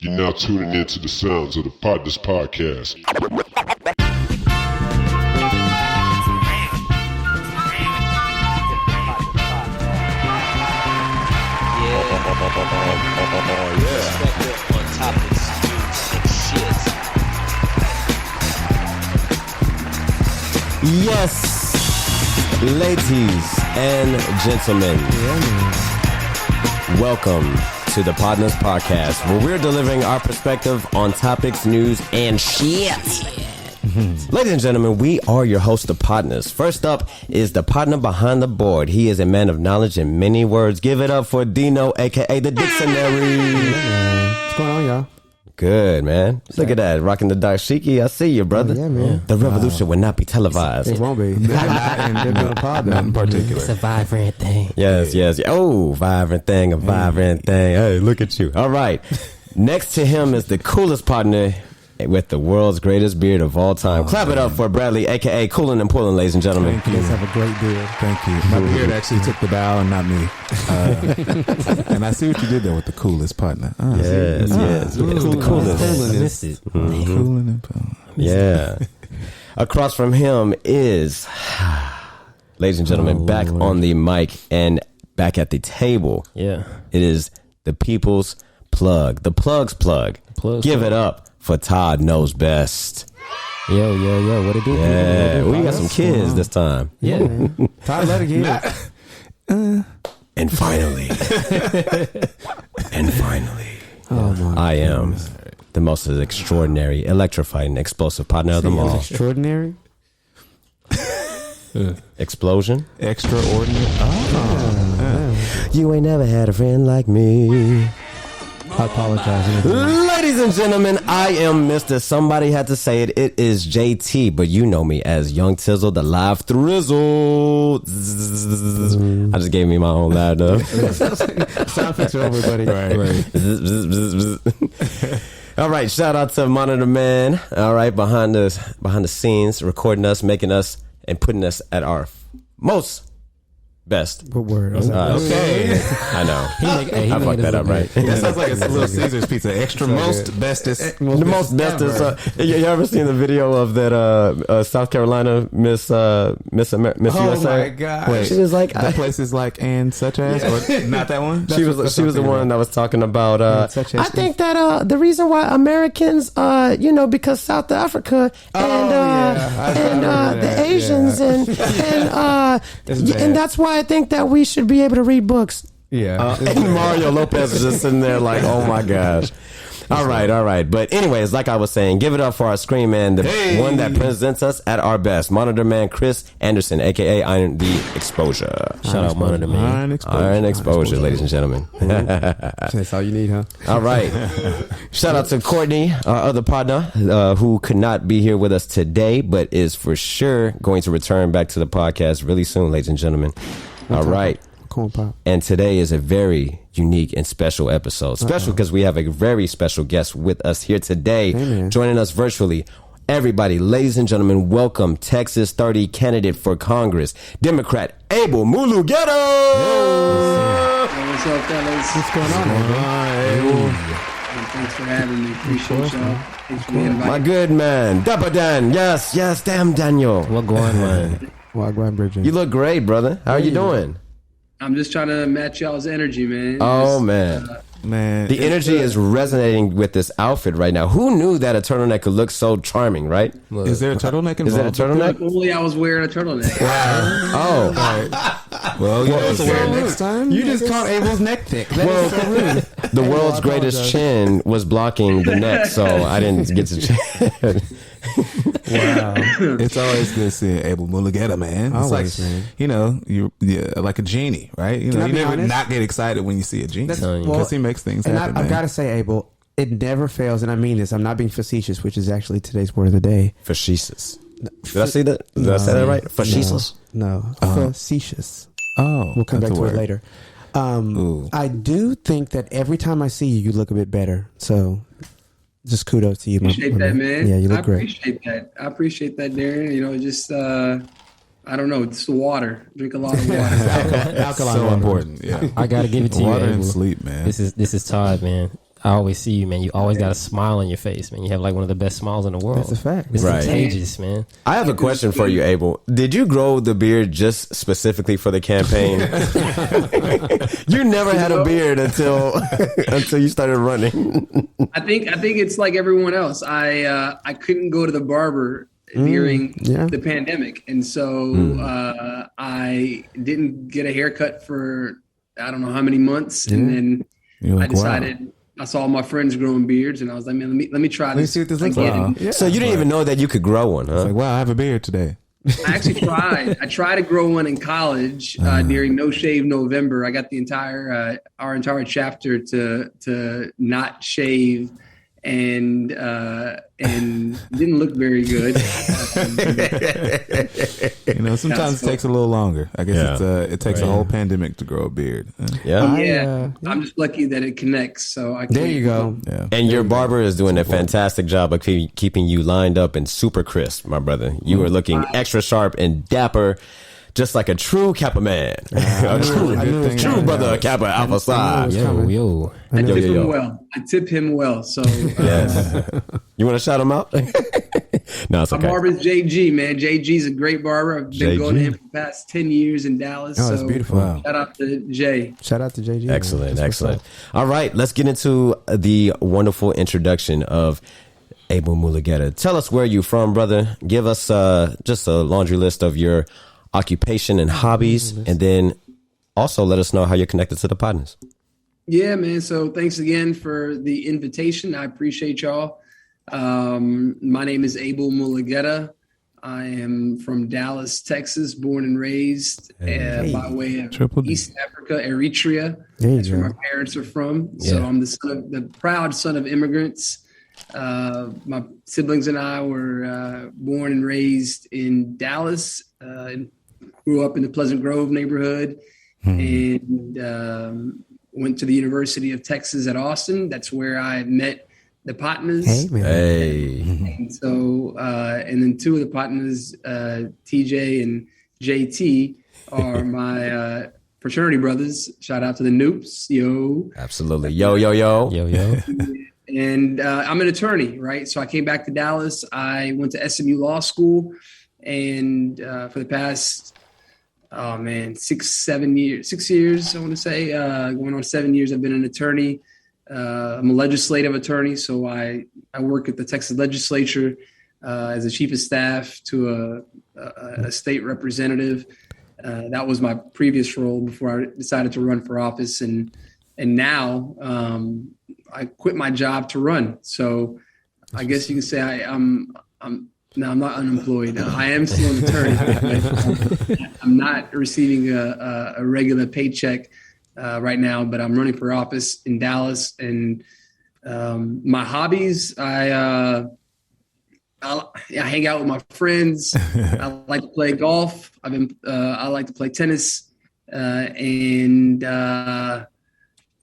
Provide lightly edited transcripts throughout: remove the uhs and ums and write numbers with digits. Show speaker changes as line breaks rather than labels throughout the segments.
You're now tuning into the sounds of the Potnas podcast.
Yes, ladies and gentlemen, welcome to the Potnas podcast, where we're delivering our perspective on topics, news, and shit. Ladies and gentlemen, we are your hosts, the Potnas. First up is the partner behind the board. He is a man of knowledge in many words. Give it up for Dino, aka the Dictionary.
What's going on, y'all?
Good, man. Look at that, rocking the dashiki. I see you, brother.
Yeah, man.
The revolution will not be televised.
It won't be. Not in particular.
It's a vibrant thing.
Yes. Oh, vibrant thing, a vibrant thing. Hey, look at you. All right. Next to him is the coolest partner with the world's greatest beard of all time. Clap it up for Bradley, a.k.a. Coolin' and Pullin', ladies and gentlemen.
Thank you. Let's have a great beard.
Thank you. My beard actually took the bow and not me. And I see what you did there with the coolest partner.
Yes. The coolest.
I missed it.
Coolin' and Pullin'.
Yeah. Across from him is, ladies and gentlemen, back on the mic and back at the table.
Yeah.
It is the people's plug. The plug's plug. Give it up for Todd Knows Best.
Yo, what it do?
Yeah, we got some kids this time.
Yeah.
Todd, let it get.
And finally, I am the most extraordinary, electrifying, explosive partner of them all.
Extraordinary?
Explosion.
Extraordinary.
You ain't never had a friend like me.
I apologize.
Ladies and gentlemen, I am Mr. Somebody had to say it. It is JT, but you know me as Young Tizzle, the live thrizzle. I just gave me my own loud up.
Sound effects for everybody.
Right.
All right, shout out to Monitor Man. All right, behind the scenes, recording us, making us, and putting us at our most best.
What word?
Okay.
I know. I fucked that up, right?
That sounds like it's a Little Caesars pizza. Extra most bestest.
The most bestest. You ever seen the video of that South Carolina Miss USA?
Oh my God! Wait,
she was like,
that place is like and such as, or not that one.
She was the one that was talking about. I think that the reason why Americans, because South Africa and the Asians and that's why I think that we should be able to read books.
Yeah.
And Mario Lopez is just sitting there like, oh my gosh. All right. But anyways, like I was saying, give it up for our screen man, the one that presents us at our best. Monitor man Chris Anderson, a.k.a. Iron the Exposure.
Shout out Monitor Man.
Iron Exposure, ladies and gentlemen.
That's all you need, huh?
All right. Shout out to Courtney, our other partner, who could not be here with us today, but is for sure going to return back to the podcast really soon, ladies and gentlemen. All right.
Corn pop.
And today is a very unique and special episode. Special because we have a very special guest with us here today, joining us virtually. Everybody, ladies and gentlemen, welcome Texas 30 candidate for Congress, Democrat Abel Mulugheta.
What's up, fellas?
What's going on,
Thanks for having me. Appreciate y'all. Thanks for the invite.
My good man, Dapper Dan. Yes, damn Daniel.
What going on?
Wagwan Bridget.
You look great, brother. How are you doing?
I'm just trying to match y'all's energy, man.
Oh, man.
Man,
The energy is resonating with this outfit right now. Who knew that a turtleneck could look so charming, right?
is there a turtleneck involved?
Is that a turtleneck?
Only I was wearing a turtleneck.
Oh.
Well, next time.
You just caught Abel's neck thick. That is so rude.
The world's greatest chin was blocking the neck, so I didn't get to chin.
Wow. It's always good seeing Abel Mulugheta, man. It's
Always,
like,
man.
you're like a genie, right? You
Can I be
never
honest?
not get excited when you see a genie. Because he makes things
And
happen,
I've
man.
got to say, Abel, it never fails, and I mean this. I'm not being facetious, which is actually today's word of the day.
Facetious. Did I say that? Did I say that right? Facetious?
No. Facetious.
Oh,
We'll come back
that's
to
a
it
word.
later. I do think that every time I see you, you look a bit better. So just kudos to you.
Appreciate that, man.
Yeah, you look
I
great.
I appreciate that, Darren. Just I don't know. It's the water. Drink a lot of water.
Alkaline so
water.
important. Yeah,
I gotta give it to
water
you,
and
Abel.
sleep, man.
This is Todd, man. I always see you, man. You always got a smile on your face, man. You have like one of the best smiles in the world.
That's a fact.
It's
Right.
contagious, man.
I have a question for you, Abel. Did you grow the beard just specifically for the campaign? You never had a beard until you started running.
I think it's like everyone else. I couldn't go to the barber during the pandemic, and so I didn't get a haircut for I don't know how many months, and then I decided. I saw my friends growing beards, and I was like, "Man, let me try this."
Let me see what this looks like.
Yeah. So you didn't even know that you could grow one, huh?
It's like, wow, I have a beard today.
I actually tried. I tried to grow one in college during No Shave November. I got the our entire chapter to not shave, and didn't look very good.
Sometimes it takes a little longer. I guess it takes a whole pandemic to grow a beard.
I'm just lucky that it connects. So
there you go.
Yeah.
And your barber is doing a fantastic job of keeping you lined up and super crisp, my brother. You are looking extra sharp and dapper, just like a true Kappa man. A true brother Kappa Alpha Psi.
Yo.
I tip him well. I tip him well. So
Yes. You want to shout him out? No, it's
my
okay.
barber's JG, man. JG's a great barber. I've been going to him for the past 10 years in Dallas.
Oh, that's beautiful. Wow.
Shout out to Jay.
Shout out to JG.
Excellent. All right, let's get into the wonderful introduction of Abel Mulugheta. Tell us where you're from, brother. Give us just a laundry list of your occupation and hobbies, and then also let us know how you're connected to the Potnas.
Yeah, man. So thanks again for the invitation. I appreciate y'all. My name is Abel Mulugheta. I am from Dallas, Texas, born and raised by way of East Africa, Eritrea. That's where my parents are from. Yeah. So I'm the proud son of immigrants. My siblings and I were born and raised in Dallas, grew up in the Pleasant Grove neighborhood, and went to the University of Texas at Austin. That's where I met the Potnas.
Hey.
And so, and then two of the Potnas, TJ and JT, are my fraternity brothers. Shout out to the Noops. Yo.
Absolutely. Yo.
And I'm an attorney, right? So I came back to Dallas. I went to SMU Law School. And for the past, 6 years, I want to say, going on 7 years, I've been an attorney. I'm a legislative attorney, so I work at the Texas legislature as a chief of staff to a state representative. That was my previous role before I decided to run for office, and now I quit my job to run. So I guess you can say I'm not unemployed. I am still an attorney. I'm not receiving a regular paycheck right now, but I'm running for office in Dallas. And my hobbies, I hang out with my friends. I like to play golf. I like to play tennis, and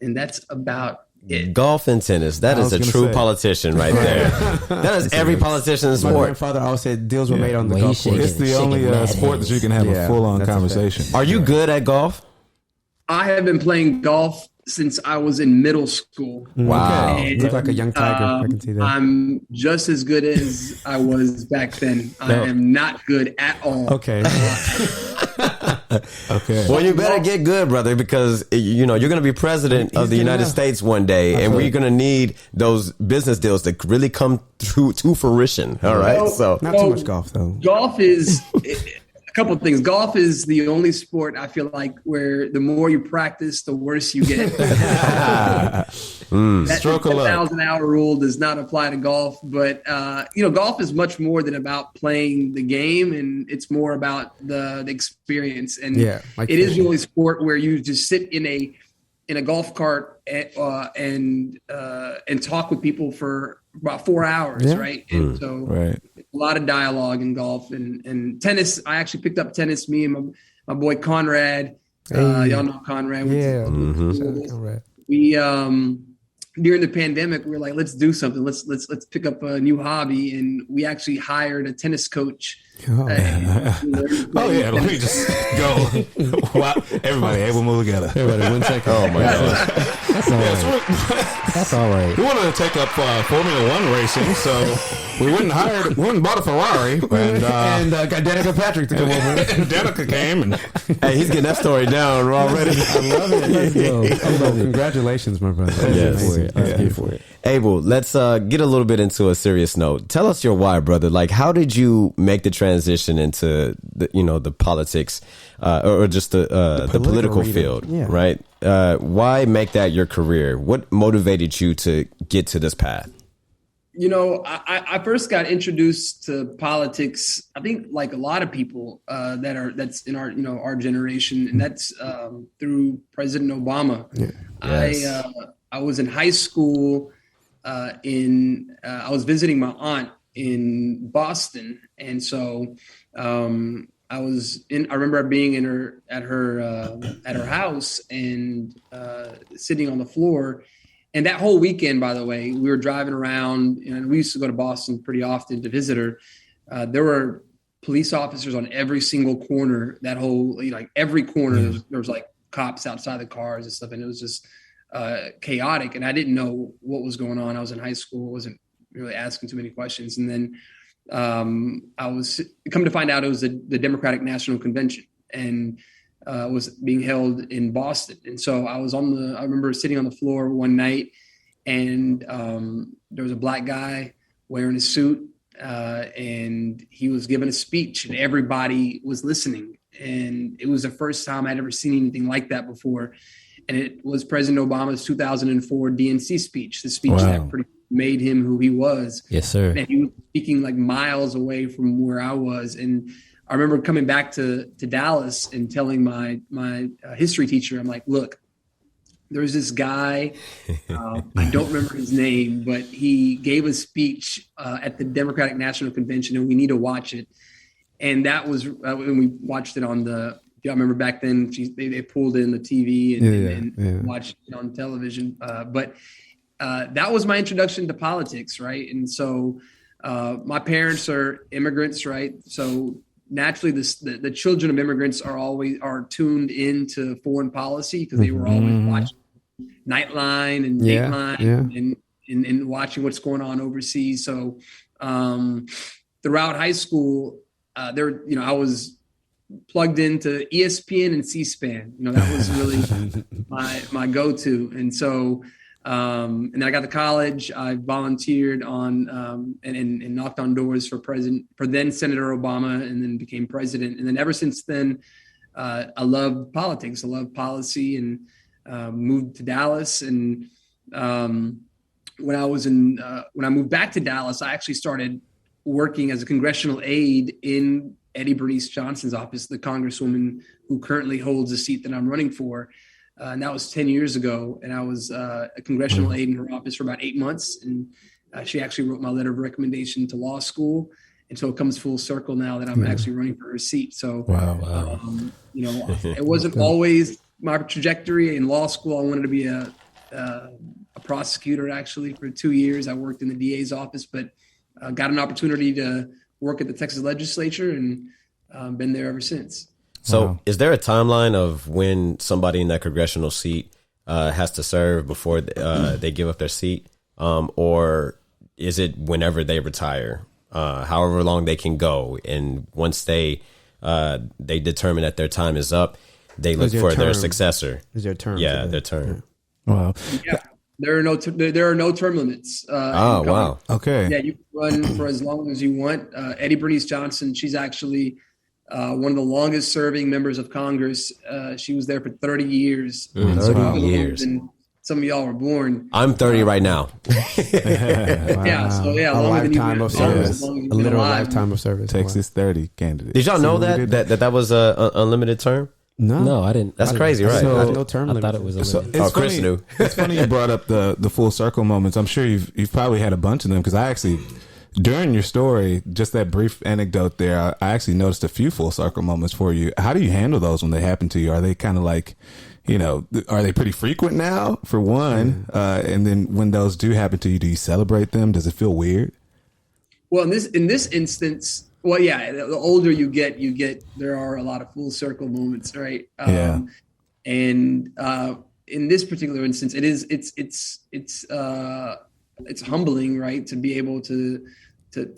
that's about it.
Golf and tennis. That is a true politician right there. That is every politician's
My
sport.
grandfather always said deals were made on the golf course.
It's the only sport that you can have a full-on conversation.
Are you good at golf?
I have been playing golf since I was in middle school.
Wow.
Okay. You look like a young tiger. I can see that.
I'm just as good as I was back then. I am not good at all.
Okay.
Okay.
Well, you better get good, brother, because you're going to be president of the United States one day, and we're going to need those business deals to really come to fruition. All right. So
not too much golf though.
Golf is a couple of things. Golf is the only sport I feel like where the more you practice, the worse you get. That
Stroke of luck.
1,000-hour rule does not apply to golf, but golf is much more than about playing the game, and it's more about the experience. And it is the only sport where you just sit in a golf cart and talk with people for about 4 hours, right? And so a lot of dialogue in golf and tennis. I actually picked up tennis. Me and my boy Conrad. Y'all know Conrad.
Conrad.
We during the pandemic, we were like, let's do something. Let's pick up a new hobby, and we actually hired a tennis coach.
Let me just go. Wow. Everybody, Abel Mulugheta.
Everybody, 1 second.
oh my God.
That's all right.
We wanted to take up Formula One racing, so we went and bought a Ferrari, and
got Danica Patrick to come over.
and Danica came, and
Hey, he's getting that story down already.
I love it. I love it. Congratulations, my brother.
Yes. Abel, let's get a little bit into a serious note. Tell us your why, brother. Like, how did you make the transition into the politics, or just the political field, right? Why make that your career? What motivated you to get to this path?
I first got introduced to politics, I think like a lot of people that's in our generation, and that's through President Obama. Yeah. Yes. I was in high school I was visiting my aunt in Boston, and so I remember being at her house and sitting on the floor. And that whole weekend, by the way, we were driving around, and we used to go to Boston pretty often to visit her. There were police officers on every single corner. That whole, every corner, there was like cops outside the cars and stuff, and it was just chaotic. And I didn't know what was going on. I was in high school, wasn't really asking too many questions. And then I was come to find out it was the Democratic National Convention, and was being held in Boston. And so I remember sitting on the floor one night, and there was a black guy wearing a suit, and he was giving a speech, and everybody was listening. And it was the first time I'd ever seen anything like that before. And it was President Obama's 2004 DNC speech, the speech that pretty made him who he was.
Yes, sir.
And he was speaking like miles away from where I was. And I remember coming back to Dallas and telling my history teacher, I'm like, look, there's this guy, I don't remember his name, but he gave a speech at the Democratic National Convention, and we need to watch it. And that was when we watched it on I remember back then they pulled in the TV and watched it on television. But that was my introduction to politics, right? And so my parents are immigrants, right? So naturally, the children of immigrants are tuned into foreign policy because they were always watching Nightline and Dateline and watching what's going on overseas. So throughout high school, I was plugged into ESPN and C-SPAN. That was really my go-to. And so, and then I got to college. I volunteered on and knocked on doors for then Senator Obama, and then became president. And then ever since then, I love politics. I love policy, and moved to Dallas. And when I moved back to Dallas, I actually started working as a congressional aide in Eddie Bernice Johnson's office, the congresswoman who currently holds the seat that I'm running for. And that was 10 years ago. And I was a congressional aide in her office for about 8 months. And she actually wrote my letter of recommendation to law school. And so it comes full circle now that I'm actually running for her seat. So, it wasn't always my trajectory. In law school, I wanted to be a prosecutor. Actually, for 2 years, I worked in the DA's office, but got an opportunity to work at the Texas legislature, and been there ever since.
So is there a timeline of when somebody in that congressional seat has to serve before they give up their seat? Or is it whenever they retire, however long they can go? And once they determine that their time is up, they look for their successor.
Is their term?
Yeah, their term.
Yeah. Wow.
Yeah. There are no term limits.
Wow.
Okay.
Yeah, you can run for as long as you want. Eddie Bernice Johnson, she's actually one of the longest serving members of Congress. She was there for 30 years.
30 years.
And some of y'all were born.
I'm 30 right now.
Yeah, so
a lifetime of service. A literal lifetime of service.
Texas 30 candidate.
Did y'all know that was a unlimited term?
No, I didn't.
That's crazy, right?
So, no term limit.
I thought it was a limit.
It's
Chris
funny,
knew.
It's funny you brought up the full circle moments. I'm sure you've probably had a bunch of them, because I actually, during your story, just that brief anecdote there, I actually noticed a few full circle moments for you. How do you handle those when they happen to you? Are they kind of like, are they pretty frequent now, for one? And then when those do happen to you, do you celebrate them? Does it feel weird?
Well, in this instance, well, yeah, the older you get, there are a lot of full circle moments, right? And in this particular instance, it's humbling, right, to be able to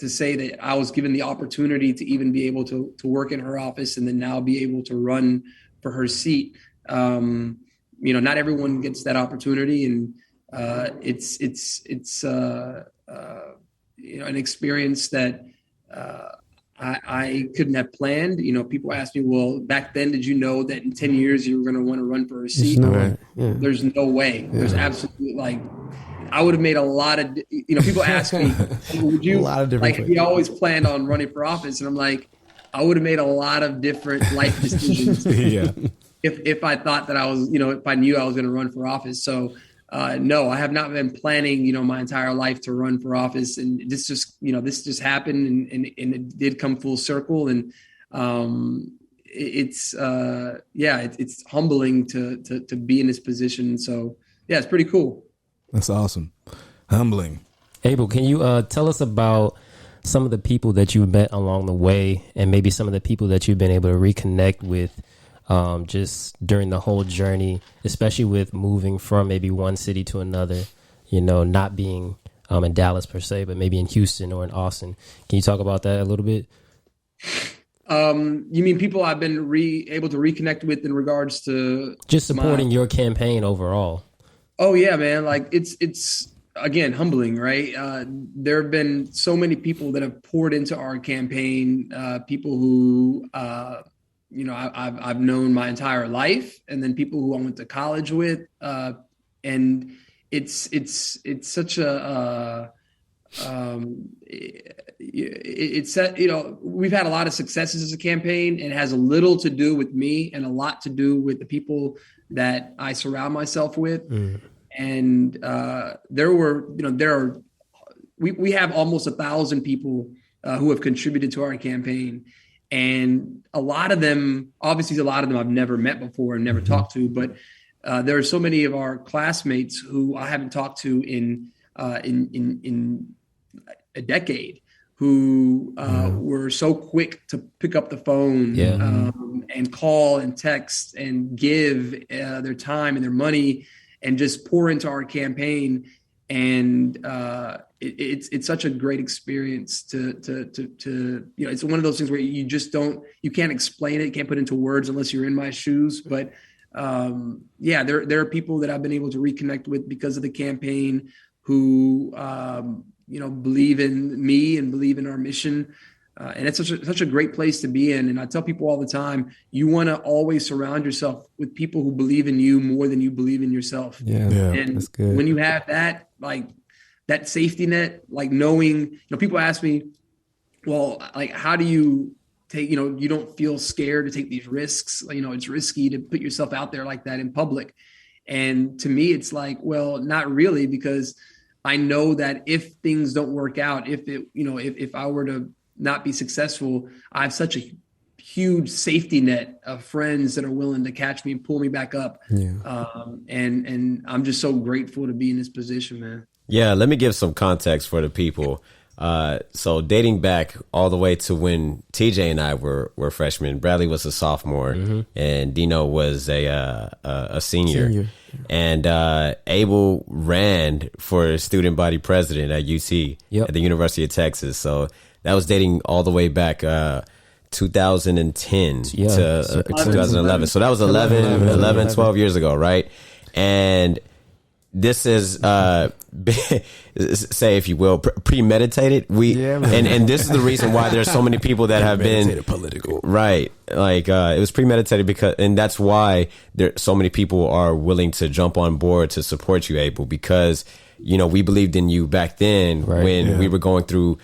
say that I was given the opportunity to even be able to work in her office and then now be able to run for her seat. Not everyone gets that opportunity, and it's an experience that I couldn't have planned. People ask me, well, back then, did you know that in 10 years you were going to want to run for a seat? There's no way. Yeah. There's absolutely I would have made a lot of, people ask me, would you, a lot of different you always planned on running for office? And I'm like, I would have made a lot of different life decisions if I thought that I was, if I knew I was going to run for office. So no, I have not been planning, my entire life to run for office. And this just happened and it did come full circle. And it's humbling to be in this position. So yeah, it's pretty cool.
That's awesome. Humbling.
Abel, can you tell us about some of the people that you met along the way and maybe some of the people that you've been able to reconnect with just during the whole journey, especially with moving from maybe one city to another, not being in Dallas per se, but maybe in Houston or in Austin. Can you talk about that a little bit?
You mean people I've been able to reconnect with in regards to
just supporting your campaign overall?
Oh yeah, man. It's again, humbling, right? There have been so many people that have poured into our campaign, people who, I've known my entire life, and then people who I went to college with. And it's such a, we've had a lot of successes as a campaign, and it has a little to do with me and a lot to do with the people that I surround myself with. And we have almost 1,000 people who have contributed to our campaign. And a lot of them I've never met before and never talked to, but there are so many of our classmates who I haven't talked to in a decade, who were so quick to pick up the phone and call and text and give their time and their money and just pour into our campaign. And it's such a great experience to it's one of those things where you can't explain it, you can't put into words unless you're in my shoes. But there are people that I've been able to reconnect with because of the campaign who believe in me and believe in our mission. And it's such a great place to be in. And I tell people all the time, you want to always surround yourself with people who believe in you more than you believe in yourself. Yeah, and that's good. When you have that, that safety net, knowing, people ask me, well, how do you take, you don't feel scared to take these risks? It's risky to put yourself out there like that in public. And to me, it's well, not really, because I know that if things don't work out, if I were to not be successful, I have such a huge safety net of friends that are willing to catch me and pull me back up. And I'm just so grateful to be in this position, man.
Yeah, let me give some context for the people. So dating back all the way to when TJ and I were freshmen, Bradley was a sophomore, and Dino was a senior. And Abel ran for student body president at UT at the University of Texas. So that was dating all the way back 2010 to 2011. So that was 12 years ago, right? And this is say, if you will, premeditated. And this is the reason why there's so many people that have been political, right? It was premeditated and that's why there so many people are willing to jump on board to support you, Abel, because we believed in you back then when we were going through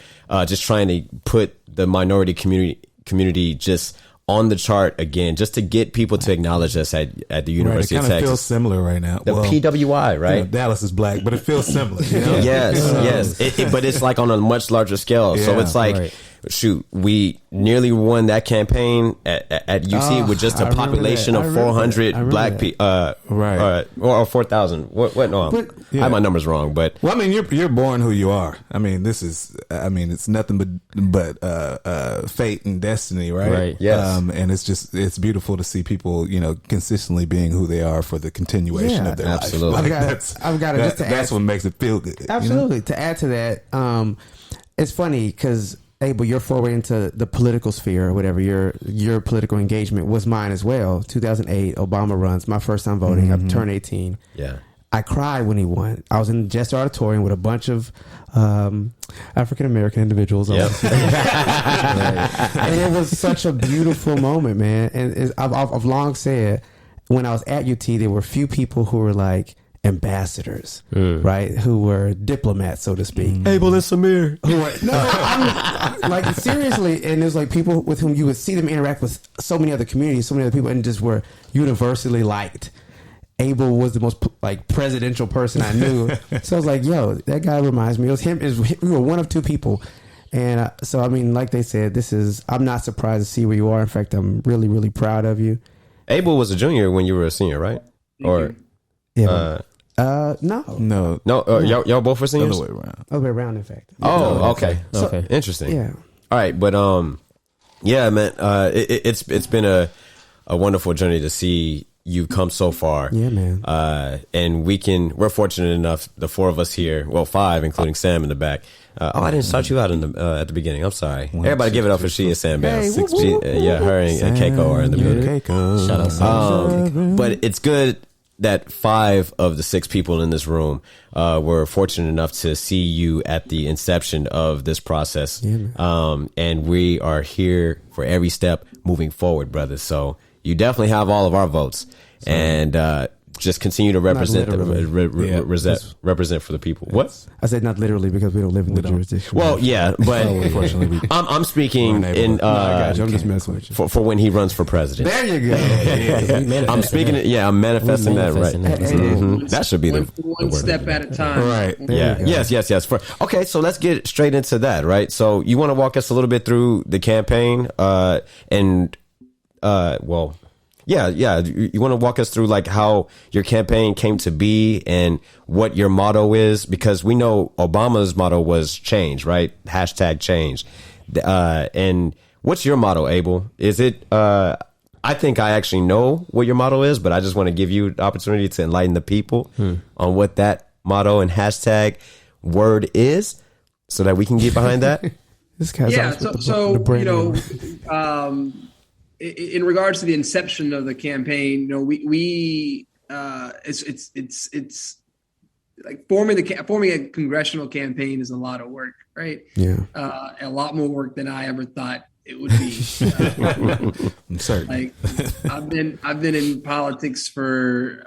just trying to put the minority community just on the chart again, just to get people to acknowledge us at the University of Texas. It kind of
feels similar right now.
The PWI, right?
Dallas is black, but it feels similar.
Yes. But it's on a much larger scale. So it's shoot, we nearly won that campaign at UT with just a population of 400 black people,
right,
or 4,000. What? No, I have my numbers wrong, but
well, I mean, you're born who you are. I mean, it's nothing but fate and destiny, right?
Right. Yes.
And it's beautiful to see people, consistently being who they are for the continuation of their
absolutely.
life.
I've got it. Just to
that's what makes it feel good.
Absolutely. To add to that, it's funny because Abel, your foray into the political sphere or whatever, your political engagement was mine as well. 2008, Obama runs. My first time voting. I turned 18.
Yeah.
I cried when he won. I was in the Jester Auditorium with a bunch of African American individuals.
Yep.
And it was such a beautiful moment, man. And I've long said, when I was at UT, there were few people who were like ambassadors, right? Who were diplomats, so to speak.
Abel and Samir.
I'm like, seriously. And there's like people with whom you would see them interact with so many other communities, so many other people, and just were universally liked. Abel was the most like presidential person I knew. So I was like, yo, that guy reminds me. It was him. We were one of two people. And so, I mean, like they said, I'm not surprised to see where you are. In fact, I'm really, really proud of you.
Abel was a junior when you were a senior, right? Or
yeah.
No.
Y'all both were seniors?
Other way around.
Other way around, in fact.
Oh, okay.
So,
Okay. Interesting.
Yeah.
All right, but yeah, man, it's been a wonderful journey to see you come so far.
Yeah, man.
And we're fortunate enough, the four of us here, well, five, including Sam in the back. I didn't start you out at the beginning. I'm sorry. Everybody give it up for she and Sam Bell.
Hey,
Her and Keiko are in the building.
Shout out
Sam. But it's good that 5 of the 6 people in this room were fortunate enough to see you at the inception of this process.
Yeah,
and we are here for every step moving forward, brothers. So you definitely have all of our votes. And just continue to represent represent for the people. What?
I said not literally because we don't live in the jurisdiction.
Well, yeah, but unfortunately, I'm speaking in.
I'm just messing with you.
For when he runs for president.
There you go.
I'm speaking. I'm manifesting that. Right. That should be the
one
word.
step at a time.
Right.
Yeah. Yes. Okay. So let's get straight into that. Right. So you want to walk us a little bit through the campaign, Yeah. You want to walk us through like how your campaign came to be and what your motto is? Because we know Obama's motto was change, right? #change. And what's your motto, Abel? Is it, I think I actually know what your motto is, but I just want to give you the opportunity to enlighten the people on what that motto and hashtag word is so that we can get behind that.
This guy's
in regards to the inception of the campaign, it's like forming a congressional campaign is a lot of work, right?
Yeah,
a lot more work than I ever thought it would be.
I'm certain.
Like I've been in politics for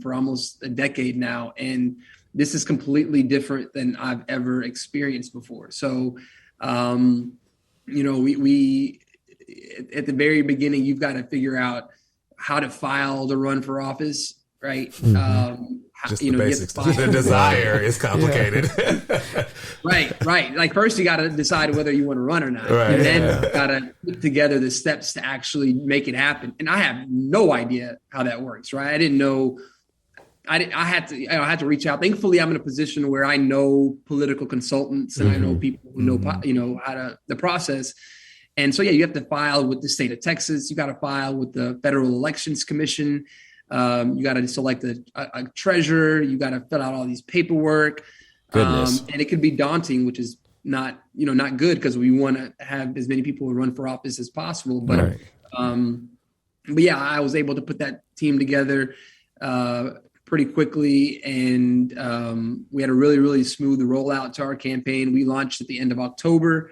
almost a decade now, and this is completely different than I've ever experienced before. So, we at the very beginning, you've got to figure out how to file to run for office, right?
Just the basics. The desire is complicated.
Right. Like first you got to decide whether you want to run or not.
Right.
And then you got to put together the steps to actually make it happen. And I have no idea how that works, right? I didn't know. I had to reach out. Thankfully, I'm in a position where I know political consultants and I know people who know, how the process. And so, you have to file with the state of Texas. You got to file with the Federal Elections Commission. You got to select a treasurer. You got to fill out all these paperwork.
Goodness.
And it can be daunting, which is not good because we want to have as many people who run for office as possible. But, I was able to put that team together pretty quickly. And we had a really, really smooth rollout to our campaign. We launched at the end of October.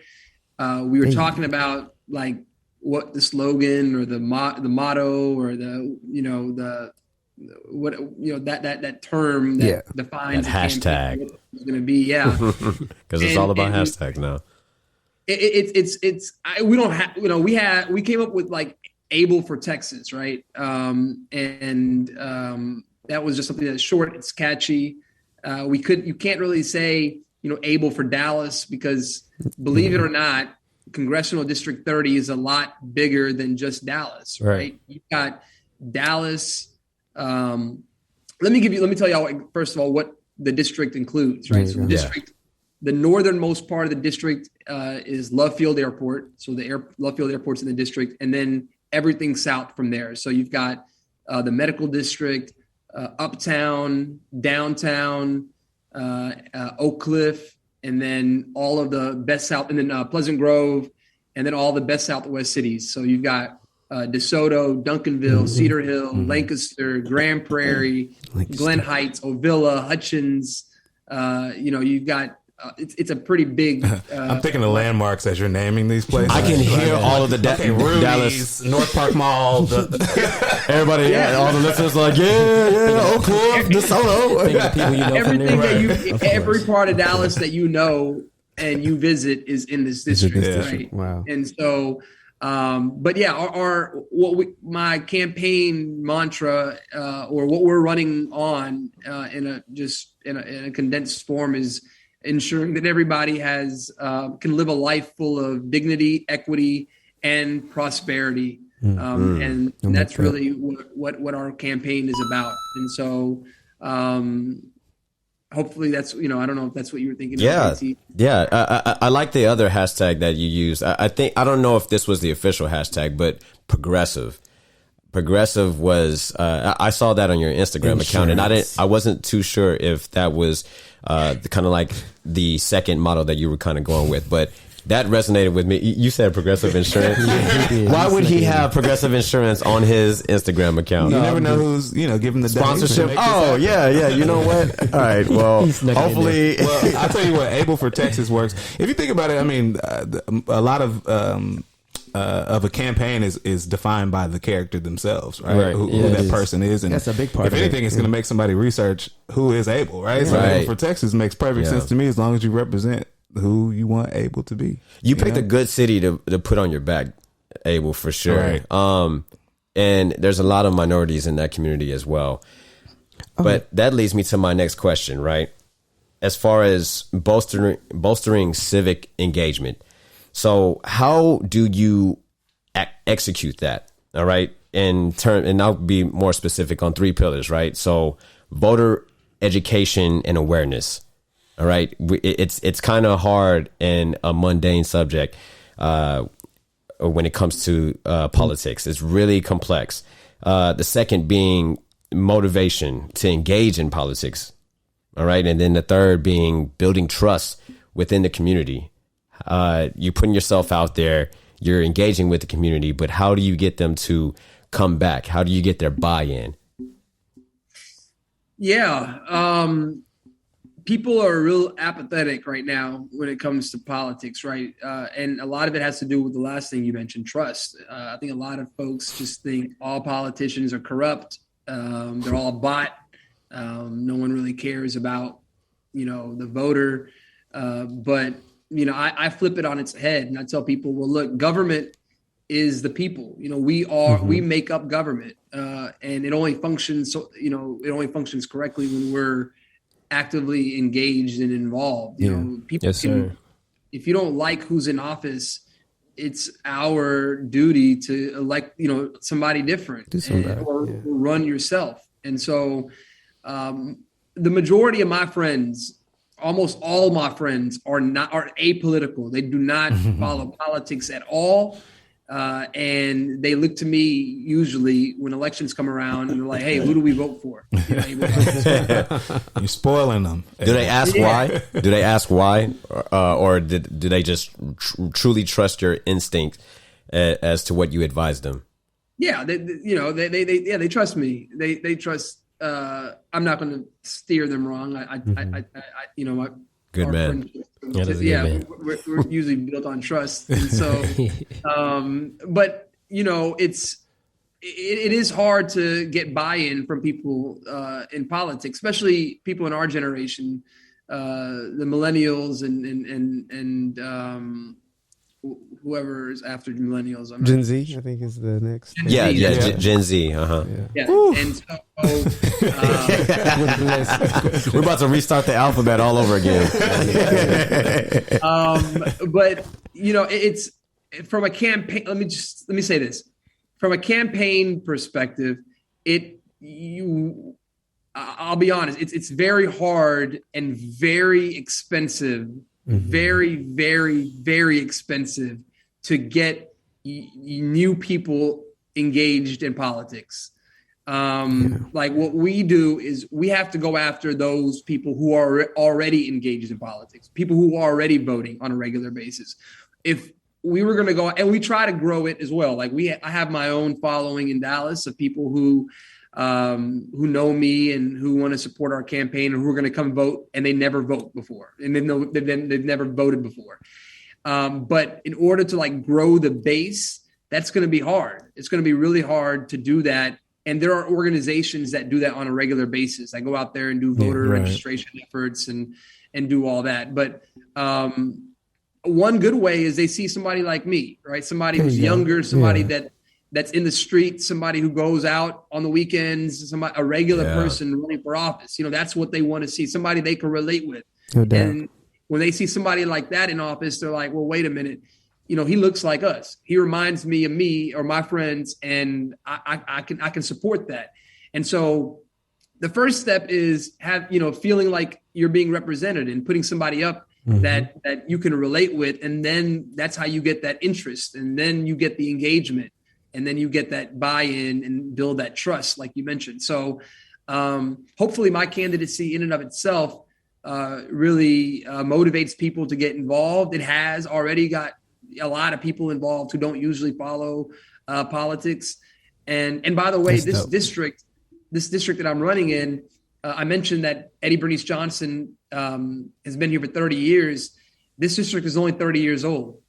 We were talking about like what the slogan or the motto or that term that defines
that hashtag
is going to be. Yeah.
Cause it's all about hashtags now. We came up with like Able for Texas. Right. That was just something that's short. It's catchy. You can't really say, Able for Dallas because believe it or not,
congressional district 30 is a lot bigger than just Dallas, right? You've got Dallas. Let me tell y'all first of all what the district includes, right? So the district, the northernmost part of the district is Love Field Airport. So Love Field Airport's in the district, and then everything south from there. So you've got the medical district, uptown, downtown, Oak Cliff, and then all of the best south, and then Pleasant Grove, and then all the best southwest cities. So you've got DeSoto, Duncanville, Cedar Hill, Lancaster, Grand Prairie, Glen Heights, Ovilla, Hutchins. You've got it's a pretty big.
I'm thinking of landmarks as you're naming these places.
I can hear all of the
Rudy's,
Dallas,
North Park Mall.
Everybody, all the listeners are like, Oak Cliff, DeSoto.
Everything every part of Dallas that you know and you visit is in this district, right?
Wow.
And so, my campaign mantra or what we're running on in a condensed form is ensuring that everybody can live a life full of dignity, equity, and prosperity. And that's really what our campaign is about. And so hopefully that's, I don't know if that's what you were thinking.
I like the other hashtag that you used. I don't know if this was the official hashtag, but progressive was, I saw that on your Instagram account, and I wasn't too sure if that was the kind of like the second model that you were kind of going with, but that resonated with me. You said progressive insurance. Why would he have progressive insurance on his Instagram account?
You never know who's, giving the
sponsorship. Oh, yeah. You know what? All right. Well, hopefully.
Well, I'll tell you what, Abel for Texas works. If you think about it, I mean, a lot of a campaign is defined by the character themselves, right? Who that person is, and
that's a big part.
If anything, it's going to make somebody research who is Abel, right? So Abel for Texas makes perfect sense to me as long as you represent who you want Abel to be.
You picked a good city to put on your back, Abel, for sure. Right. And there's a lot of minorities in that community as well. But that leads me to my next question, right? As far as bolstering civic engagement. So how do you execute that? All right. And I'll be more specific on 3 pillars, right? So voter education and awareness. All right. It's kind of hard and a mundane subject when it comes to politics. It's really complex. The second being motivation to engage in politics. All right. And then the third being building trust within the community. You're putting yourself out there, you're engaging with the community, but how do you get them to come back? How do you get their buy-in?
People are real apathetic right now when it comes to politics, right? And a lot of it has to do with the last thing you mentioned, trust. I think a lot of folks just think all politicians are corrupt. They're all bought. No one really cares about, the voter. But I flip it on its head and I tell people, well, look, government is the people. We make up government, and it only functions. It only functions correctly when we're actively engaged and involved. People if you don't like who's in office, it's our duty to elect, somebody different or run yourself. And so, the majority of my friends, almost all my friends are apolitical. They do not follow politics at all. And they look to me usually when elections come around and they're like, hey, who do we vote for?
You're spoiling them.
Do they ask why? Do they ask why? Or do they just truly trust your instinct as to what you advise them?
Yeah. They trust me. They trust, I'm not going to steer them wrong.
Good man.
We're usually built on trust. And so, but it is hard to get buy-in from people in politics, especially people in our generation, the millennials and whoever is after millennials.
Gen Z, I think, is the next.
Gen Z.
Yeah. And so
We're about to restart the alphabet all over again.
but it's from a campaign. Let me say this: from a campaign perspective, I'll be honest. It's very hard and very expensive, very, very, very expensive to get new people engaged in politics. Like what we do is we have to go after those people who are already engaged in politics, people who are already voting on a regular basis. If we were going to go, and we try to grow it as well. Like I have my own following in Dallas of people who know me and who want to support our campaign and who are going to come vote, and they never vote before, and they've never voted before. But in order to like grow the base, that's going to be hard. It's going to be really hard to do that. And there are organizations that do that on a regular basis. I go out there and do voter registration efforts and do all that. But one good way is they see somebody like me, right? Somebody who's younger, somebody that's in the street, somebody who goes out on the weekends, a regular person running for office. That's what they want to see, somebody they can relate with.
No doubt.
And when they see somebody like that in office, they're like, well, wait a minute. He looks like us. He reminds me of me or my friends, and I can support that. And so the first step is feeling like you're being represented and putting somebody up that you can relate with. And then that's how you get that interest. And then you get the engagement, and then you get that buy-in and build that trust, like you mentioned. So hopefully my candidacy in and of itself really motivates people to get involved. It has already got a lot of people involved who don't usually follow politics. And by the way, this district that I'm running in, I mentioned that Eddie Bernice Johnson has been here for 30 years. This district is only 30 years old.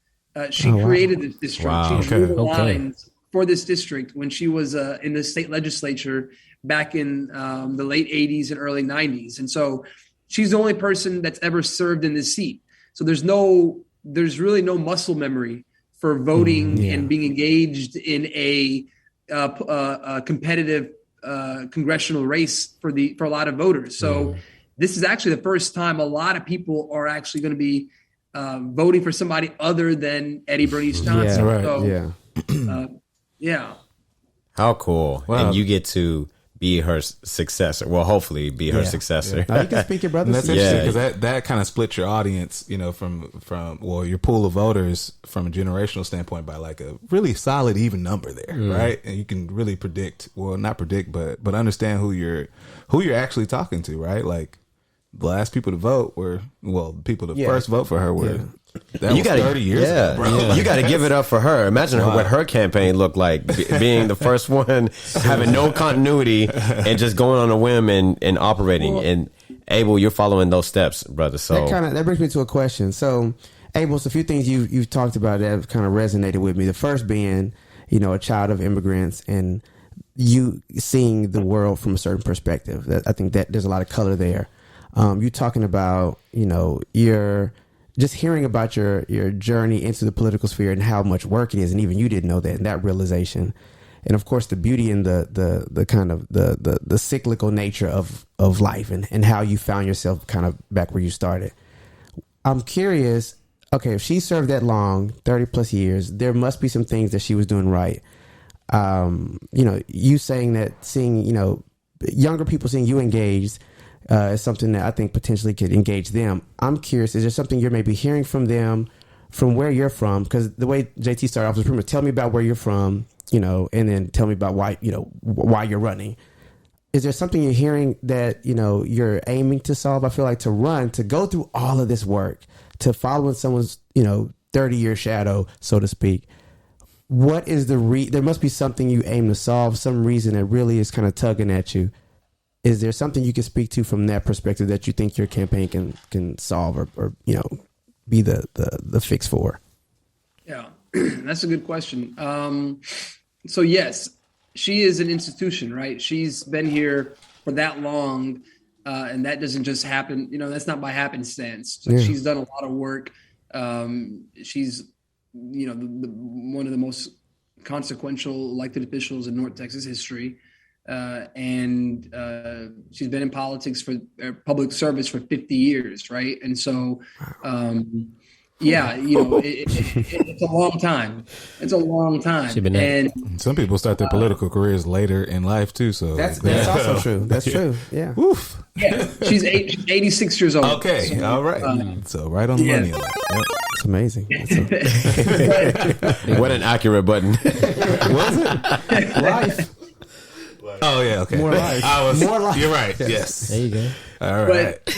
She created this district.
Wow.
She drew the lines for this district when she was in the state legislature back in the late 80s and early 90s. And so she's the only person that's ever served in this seat. So there's really no muscle memory for voting and being engaged in a competitive congressional race for a lot of voters. So this is actually the first time a lot of people are actually going to be voting for somebody other than Eddie Bernice Johnson.
How cool.
Wow.
And you get to be her successor. Well, hopefully be her successor.
You can speak your brother's.
That's interesting because that kind of splits your audience, from your pool of voters from a generational standpoint by like a really solid even number there, right? And you can really not predict, but understand who you're actually talking to, right? Like the last people to vote people to first vote for her were. That was 30 years ago, bro.
You got to give it up for her. Imagine what her campaign looked like, being the first one, having no continuity, and just going on a whim and operating. And Abel, you're following those steps, brother. So
that brings me to a question. So, Abel, it's a few things you've talked about that have kind of resonated with me. The first being, a child of immigrants and you seeing the world from a certain perspective. I think that there's a lot of color there. You talking about, your just hearing about your journey into the political sphere and how much work it is, and even you didn't know that, and that realization, and of course the beauty and the kind of the cyclical nature of life and how you found yourself kind of back where you started. I'm curious. Okay, if she served that long, 30 plus years, there must be some things that she was doing right. You saying that, seeing younger people seeing you engaged. Is something that I think potentially could engage them. I'm curious, is there something you're maybe hearing from them, from where you're from? Because the way JT started off was pretty much tell me about where you're from, and then tell me about why you're running. Is there something you're hearing that, you're aiming to solve? I feel like to go through all of this work, to follow in someone's, 30-year shadow, so to speak. What is there must be something you aim to solve, some reason that really is kind of tugging at you. Is there something you can speak to from that perspective that you think your campaign can solve or be the fix for?
Yeah, that's a good question. So yes, she is an institution, right? She's been here for that long, and that doesn't just happen. That's not by happenstance. So she's done a lot of work. She's one of the most consequential elected officials in North Texas history. And she's been in politics for public service for 50 years. Right. And so, it's a long time. It's a long time. And
some people start their political careers later in life too. So
that's also true. That's true. Yeah.
Woof.
Yeah. She's 86 years old.
Okay. So, all right. So right on the money. On that. Yep.
It's amazing.
What an accurate button.
Was it?
Life.
Oh yeah, okay.
More life.
More life. You're right. Yes.
There you go.
All right.
But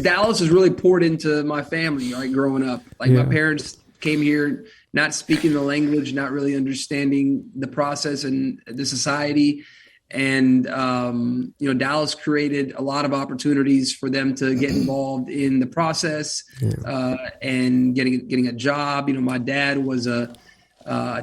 Dallas has really poured into my family, right? Growing up, my parents came here not speaking the language, not really understanding the process and the society. And, Dallas created a lot of opportunities for them to get involved in the process and getting a job. My dad was a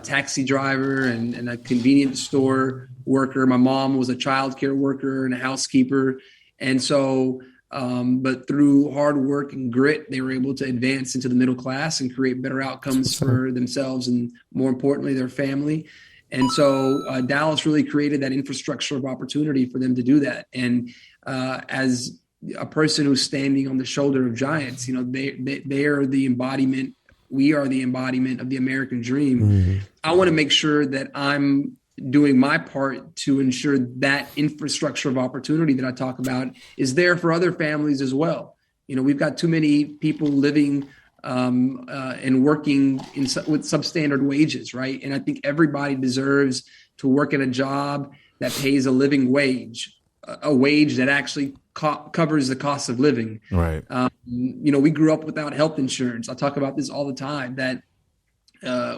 taxi driver and a convenience store worker. My mom was a childcare worker and a housekeeper. And so, but through hard work and grit, they were able to advance into the middle class and create better outcomes for themselves and, more importantly, their family. And so Dallas really created that infrastructure of opportunity for them to do that. And as a person who's standing on the shoulder of giants, they are the embodiment. We are the embodiment of the American dream. Mm-hmm. I want to make sure that I'm doing my part to ensure that infrastructure of opportunity that I talk about is there for other families as well. We've got too many people living and working with substandard wages, right? And I think everybody deserves to work at a job that pays a living wage, a wage that actually covers the cost of living.
Right.
We grew up without health insurance. I talk about this all the time, that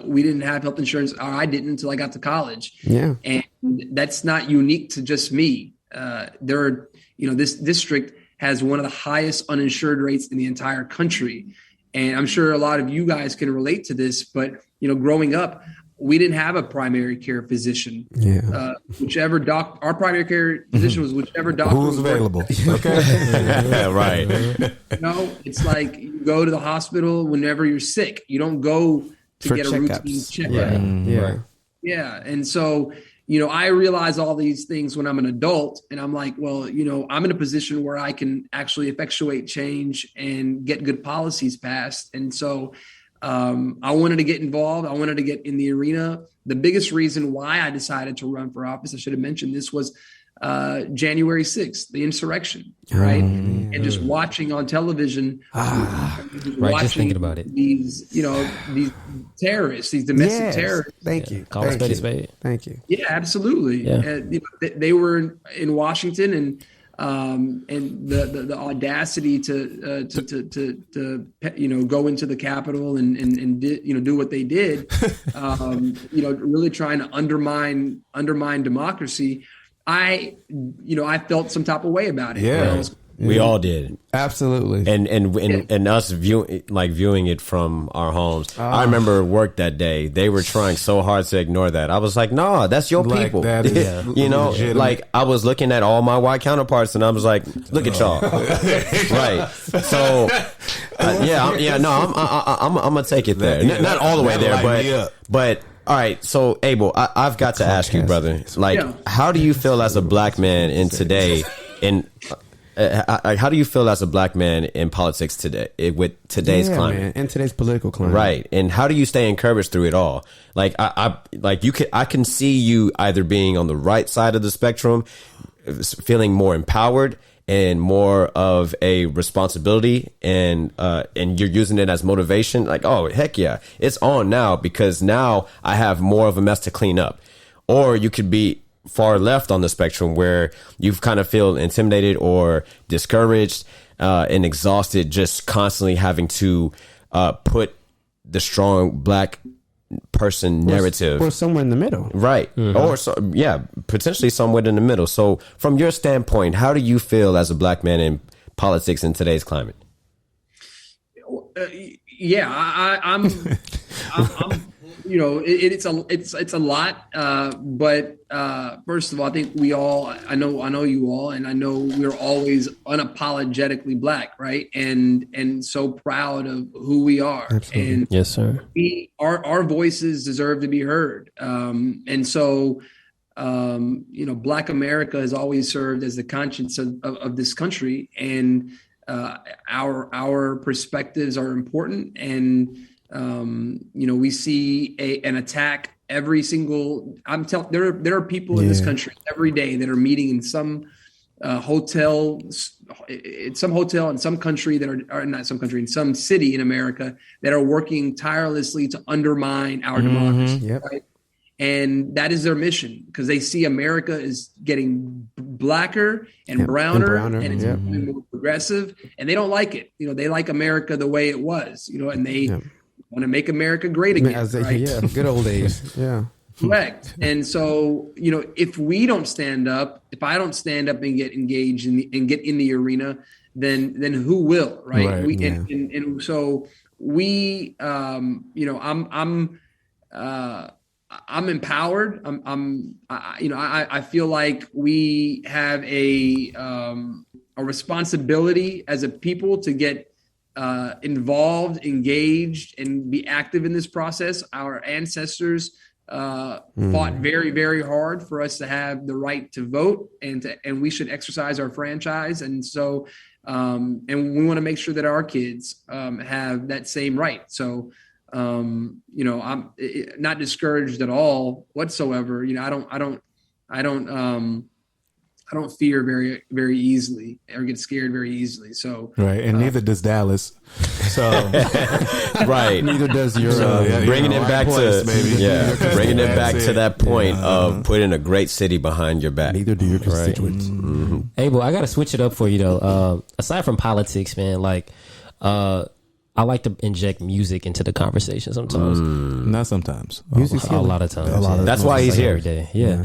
we didn't have health insurance, or I didn't until I got to college.
Yeah.
And that's not unique to just me. This district has one of the highest uninsured rates in the entire country. And I'm sure a lot of you guys can relate to this, but, growing up, we didn't have a primary care physician.
Yeah.
Our primary care physician was whichever doctor
who's available.
Okay. Right.
It's like you go to the hospital whenever you're sick. You don't go to
for
get a
checkups.
routine checkup.
Yeah.
Mm-hmm.
Yeah.
Right. Yeah. And so, I realize all these things when I'm an adult, and I'm like, well, I'm in a position where I can actually effectuate change and get good policies passed. And so I wanted to get involved. I wanted to get in the arena. The biggest reason why I decided to run for office, I should have mentioned this, was January 6th, the insurrection, right? And just watching on television,
just thinking about it.
These terrorists, these domestic terrorists.
Thank you.
Call a spade a spade.
Thank you.
Yeah, absolutely.
Yeah.
They were in Washington, and the audacity to go into the Capitol and do what they did, really trying to undermine democracy. I felt some type of way about it.
Yeah.
We all did.
Absolutely.
And us viewing it from our homes. I remember work that day. They were trying so hard to ignore that. I was like, no, that's your people.
That is legitimate.
I was looking at all my white counterparts and I was like, look at y'all. Right. So, I'm going to take it there. Not all the way there, but all right. So Abel, I've got to ask you, brother, how do you feel as a black man in today how do you feel as a black man in politics today with today's climate,
man, and today's political climate?
Right. And how do you stay encouraged through it all? I can see you either being on the right side of the spectrum, feeling more empowered and more of a responsibility, and you're using it as motivation. Like, oh, heck yeah, it's on now because now I have more of a mess to clean up. Or you could be far left on the spectrum where you kind of feel intimidated or discouraged and exhausted, just constantly having to put the strong black person narrative
or somewhere in the middle,
right? Mm-hmm. Or potentially somewhere in the middle. So from your standpoint, how do you feel as a black man in politics in today's climate?
I'm it's a lot. But first of all, I think I know you all, and I know we're always unapologetically Black, right? And so proud of who we are.
Absolutely.
And
Yes, sir.
our voices deserve to be heard. And so, Black America has always served as the conscience of this country, and our perspectives are important. And we see an attack every single. There are people in this country every day that are meeting in some hotel in some country in some city in America that are working tirelessly to undermine our democracy.
Yep.
Right? And that is their mission, because they see America is getting blacker and browner, and it's becoming more progressive, and they don't like it. They like America the way it was, and they want to make America great again. Right?
Good old days. Yeah.
Correct. And so, if we don't stand up, if I don't stand up and get engaged and get in the arena, then who will, right? And so we, I'm empowered. I feel like we have a responsibility as a people to get involved, engaged, and be active in this process. Our ancestors fought very, very hard for us to have the right to vote, and we should exercise our franchise. And so, and we want to make sure that our kids have that same right. So, I'm not discouraged at all whatsoever. I don't fear very, very easily or get scared very easily. So
right, and neither does Dallas. So
right,
neither does your.
Bringing it back to that point of putting a great city behind your back.
Neither do your constituents.
Right. Mm-hmm.
Abel, I gotta switch it up for you though. Aside from politics, man, I like to inject music into the conversation sometimes.
Not sometimes.
A lot of times.
That's why he's here
every day. Yeah.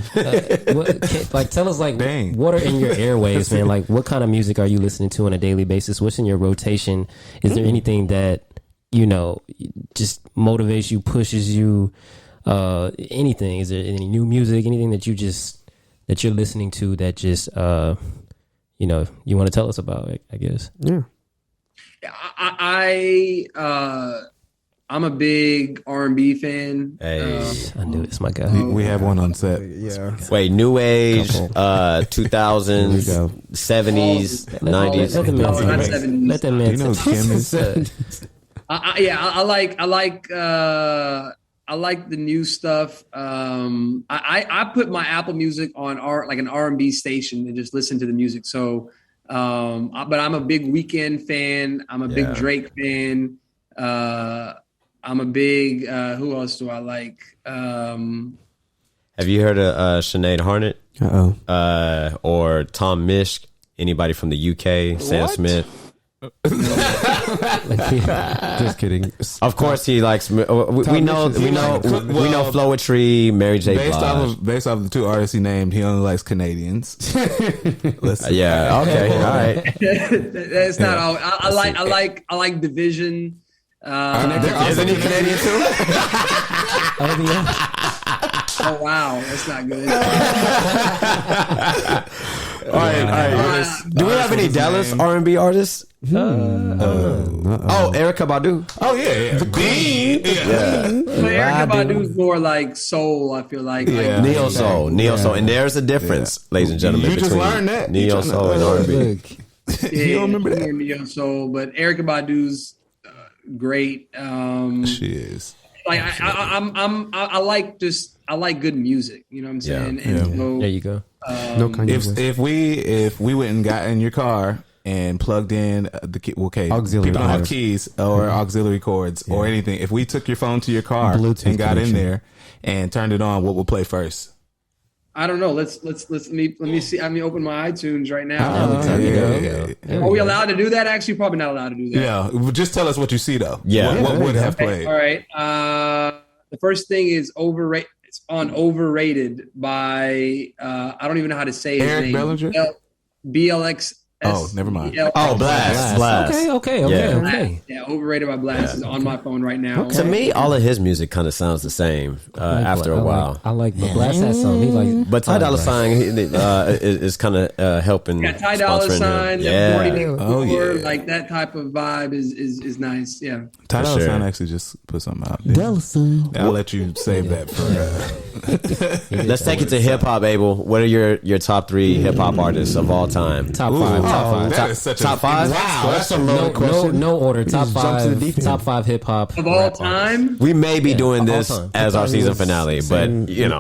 Tell us what are in your airwaves, man? Like, what kind of music are you listening to on a daily basis? What's in your rotation? Is there anything that just motivates you, pushes you? Anything? Is there any new music? Anything that you're listening to that just you want to tell us about? I guess.
Yeah.
I'm a big R&B fan.
Hey,
I knew it's my guy.
We have one on set.
Yeah.
Wait, new age, 2000s, 70s, 90s.
Let that man.
You know, Kim is.
I like the new stuff. I put my Apple Music on an R&B station and just listen to the music. So. But I'm a big Weeknd fan. I'm a big Drake fan. I'm a big, who else do I like?
Have you heard of Sinead Harnett? Or Tom Misch? Anybody from the UK? Sam Smith?
Just kidding.
Of course, he likes. We know Flowetry, Mary J. Blige.
Based off the two artists he named, he only likes Canadians.
Yeah. Okay. All right.
That's not all. I like Division.
Isn't he Canadian too?
Oh wow, that's not good.
All right. Do we have any Dallas R&B artists? Erykah Badu.
Oh yeah.
But Erykah Badu's more like soul. I feel like
neo soul, and there's a difference, ladies and gentlemen,
you just learned that
neo soul and R&B.
You don't remember that neo soul, but Erykah Badu's great.
She is.
Like I like good music. You know what I'm saying?
Yeah.
And so,
there you go.
If we went and got in your car and plugged in
auxiliary
people don't have keys or auxiliary cords or anything. If we took your phone to your car Bluetooth and got in there and turned it on, what would play first?
I don't know. Let me see. Let me open my iTunes right now. Are we allowed to do that? Actually, probably not allowed to do that.
Yeah. Just tell us what you see though.
Yeah.
What would have played?
All right. The first thing is overrated. It's on Overrated by I don't even know how to say his
Eric
name.
Bellinger? Oh, never mind.
Blast.
Okay.
Yeah, Overrated by Blast is on my phone right now.
To me, all of his music kind of sounds the same after a while.
I like but Blast has some. He like,
But Ty Dolla $ign is kind of helping.
Yeah, Ty Dolla $ign,
yeah.
like that type of vibe is nice. Yeah.
Ty Dolla
sure.
$ign actually just put something out there. I'll let you save that for.
Let's take it to hip hop, Abel. What are your top 3 hip hop artists of all time?
top 5.
That is such
Top 5?
Wow, that's a loaded
No,
question.
no order. Top
jumped to the deep
5.
end.
Top 5 hip hop
Of all time?
We may be doing
all
this
time.
as our season finale, but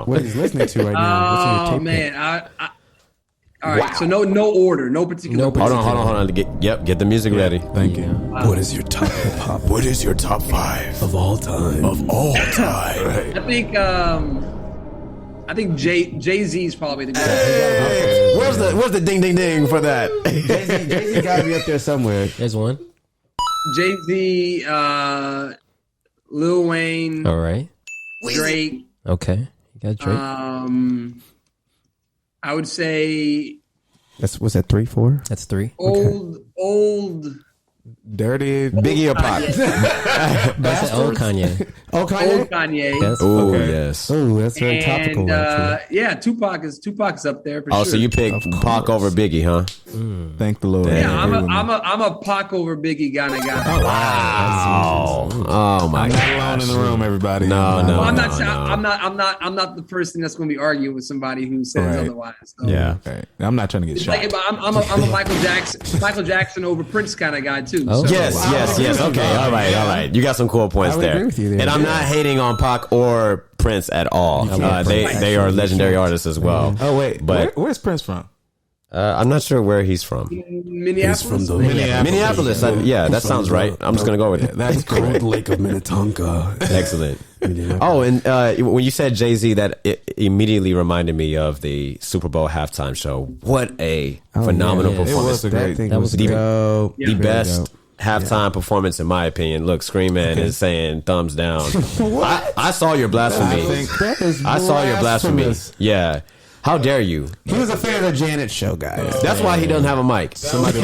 what he's listening to right now. What's in your
Oh
tape
man, all right. So no order, no particular.
No
order.
hold on. Get the music ready.
Thank you.
What is your top hip hop? What is your top 5 of all time? Of all time.
I think Jay-Z is probably the greatest.
Hey, where's the ding ding ding for that?
Jay-Z got to be up there somewhere.
There's one.
Jay-Z, Lil Wayne,
All right.
Drake.
Okay. You got Drake.
I would say
What's that, 3, 4?
That's 3.
old
Dirty.
Biggie or Pac?
That's old Kanye.
Oh,
old
Kanye?
Kanye.
Yes.
Oh
Okay.
yes.
Oh, that's very topical.
And
Actually.
yeah, Tupac is up there for
Oh,
sure.
so you pick Pac over Biggie, huh?
Thank the Lord.
Yeah, I'm a Pac over Biggie kind of guy.
Wow. Oh my
I'm not
god.
alone in the room, everybody.
No.
Well, I'm not the person that's going to be arguing with somebody who says
Right.
otherwise. So.
Yeah.
Okay. I'm not trying to get shot.
Like, I'm a Michael Jackson over Prince kind of guy too.
Oh.
So,
Yes. Okay. All right. You got some cool points
I would
there.
agree with you there.
And I'm not hating on Pac or Prince at all. They are legendary artists as well.
Oh wait,
But
where's Prince from?
I'm not sure where he's from.
Minneapolis.
Minneapolis. That sounds right. I'm just gonna go with it.
That's correct.
Lake of Minnetonka.
Excellent. Oh, and when you said Jay-Z, that it immediately reminded me of the Super Bowl halftime show. What a phenomenal
yeah. It
performance.
was a great.
That
was
was
the-
dope.
The best halftime performance, in my opinion. Look, Scream Man is saying thumbs down. I saw your blasphemy.
That is
I saw your blasphemy.
blasphemous.
Yeah. How dare you?
He was a fan of the Janet show, guys.
That's why he doesn't have a mic.
Somebody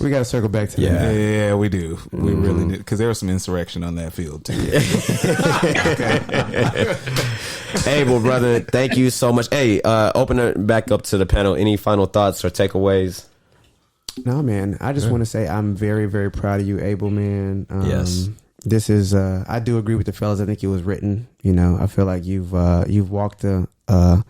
We got to circle back to that.
Yeah, we do. We really did, because there was some insurrection on that field too.
Abel, brother, thank you so much. Hey, open it back up to the panel. Any final thoughts or takeaways?
No, man. I just want to say I'm very, very proud of you, Abel, man.
Yes.
This is. I do agree with the fellas. I think it was written. I feel like you've walked a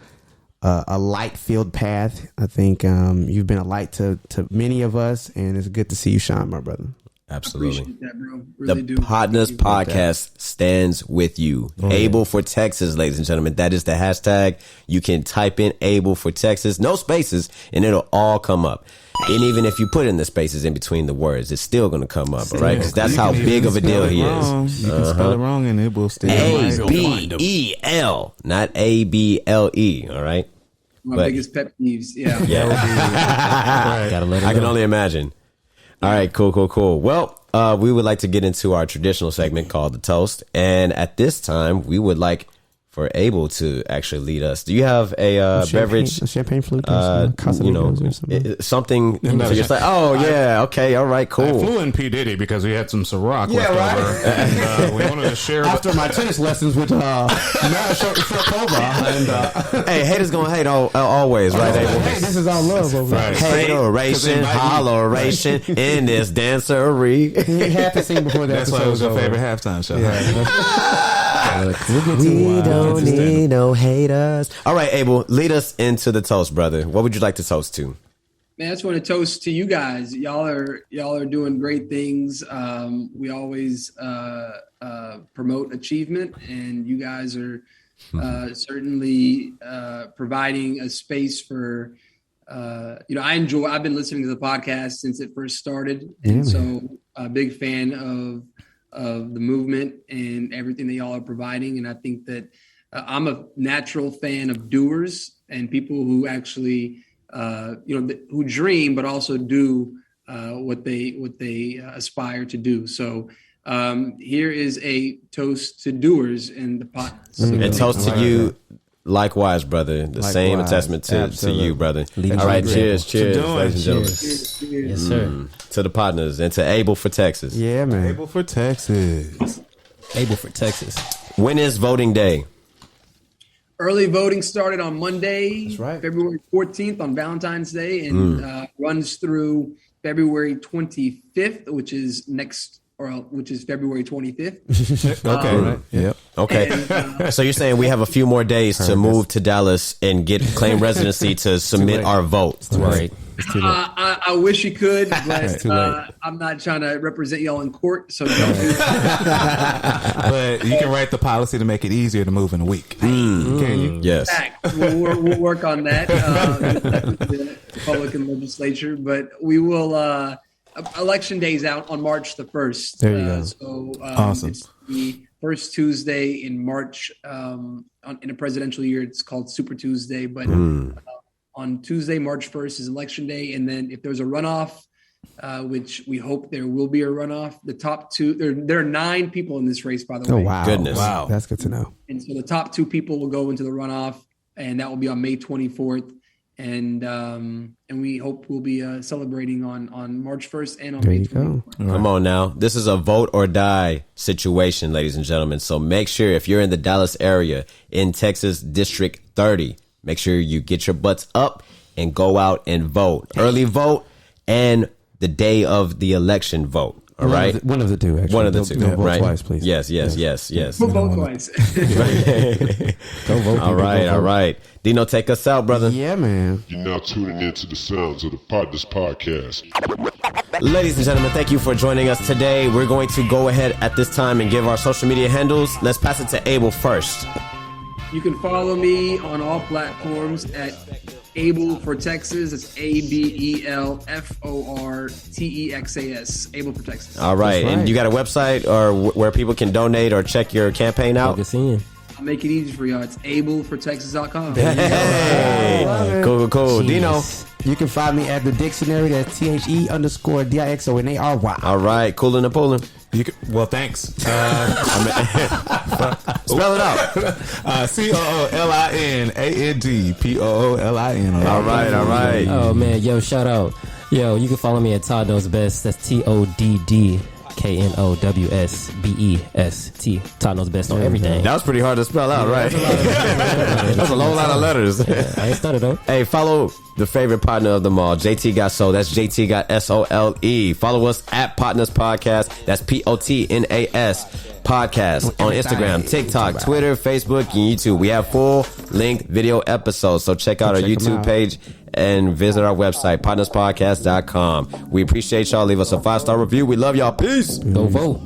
light filled path. I think you've been a light to many of us, and it's good to see you shine, my brother.
Absolutely.
Appreciate that, bro. Really
The
do.
Potnas podcast stands with you. Able for Texas, ladies and gentlemen. That is the hashtag. You can type in Able for Texas, no spaces, and it'll all come up. And even if you put in the spaces in between the words, it's still going to come up, all right? Because that's how big of a deal he is.
You can spell it wrong and it will still.
ABEL, not ABLE, all right?
My
But-
biggest pet peeves. Yeah.
Gotta let it
I can
go.
only imagine. All right, cool. Well, we would like to get into our traditional segment called The Toast. And at this time, we would like for Abel to actually lead us. Do you have a beverage?
A champagne flute, or something?
Something. So you're like, oh, yeah, okay, all right,
I
cool.
flew in P. Diddy because we had some Ciroc left over, and we wanted to share.
After my tennis lessons with Sharapova, and
Hey, haters gonna hate always, right, Abel?
hey, this is all love over here.
Right.
Hateration, holleration in this dancery.
You had to sing before that.
That's why it was your favorite halftime show.
We don't need no haters. All right, Abel, lead us into the toast, brother. What would you like to toast to?
Man, I just want to toast to you guys. Y'all are doing great things. We always promote achievement, and you guys are certainly providing a space for. I've been listening to the podcast since it first started, and so a big fan of the movement and everything that y'all are providing. And I think that I'm a natural fan of doers and people who actually. Who dream but also do what they aspire to do. So here is a toast to doers in the pot.
And toast to you Likewise, brother. The same attachment to you, brother. All right, cheers, ladies and gentlemen.
Yes, sir.
To the partners and to Abel for Texas.
Yeah, man.
Able for Texas.
Able for Texas.
When is voting day?
Early voting started on Monday,
That's right.
February 14th on Valentine's Day, and runs through February 25th, which is February 25th.
Okay. Right. Yep.
Okay.
And,
So you're saying we have a few more days to move to Dallas and claim residency to submit our vote.
Right. It's too late.
I wish you could, but
Too late.
I'm not trying to represent y'all in court, so don't do that.
But you can write the policy to make it easier to move in a week. Can you?
Yes.
We'll work on that with the Republican legislature, but we will. Election day is out on March the 1st.
There you go.
So
Awesome.
It's the first Tuesday in March. In a presidential year, it's called Super Tuesday, but on Tuesday, March 1st is election day. And then if there's a runoff, which we hope there will be a runoff, the top two, there are 9 people in this race, by the way.
Oh, wow.
Goodness.
Wow.
That's good to know.
And so the top 2 people will go into the runoff, and that will be on May 24th. And we hope we'll be celebrating on March 1st and on
There
May
you
24th.
go.
Come on now. This is a vote or die situation, ladies and gentlemen. So make sure if you're in the Dallas area in Texas District 30, make sure you get your butts up and go out and vote. Early vote and the day of the election vote. All right.
One of the two, actually.
One of the
Don't-
two,
don't vote
right?
twice, please.
Yes.
We'll vote twice.
Go vote.
All right. Dino, take us out, brother.
Yeah, man.
You're now tuning into the sounds of the Potnas Podcast.
Ladies and gentlemen, thank you for joining us today. We're going to go ahead at this time and give our social media handles. Let's pass it to Abel first.
You can follow me on all platforms at Abel for Texas. It's ABELFORTEXAS. Abel for Texas.
All right.
That's right.
And you got a website or where people can donate or check your campaign out?
Plug us in.
I'll make it easy for y'all. It's abelfortexas.com.
Hey, cool.
Jeez.
Dino.
You can find me at the dictionary. That's THE_DIXONARY.
All right. Coolin' and pulling.
You can, well, thanks.
Spell it out.
COOLINANDPOOLIN.
All right.
Oh, man. Yo, shout out. Yo, you can follow me at Todd Knows Best. That's TODDKNOWSBEST. Todd Knows Best on everything.
That was pretty hard to spell out, right? That's a long line of letters.
I ain't started though.
Hey, follow the favorite partner of them all, JT Got Soul. That's JT Got SOLE. Follow us at Potnas Podcast. That's POTNAS Podcast on Instagram, TikTok, Twitter, Facebook, and YouTube. We have full-length video episodes, so check out our YouTube page and visit our website, partnerspodcast.com. We appreciate y'all. Leave us a 5-star review. We love y'all. Peace.
Go vote.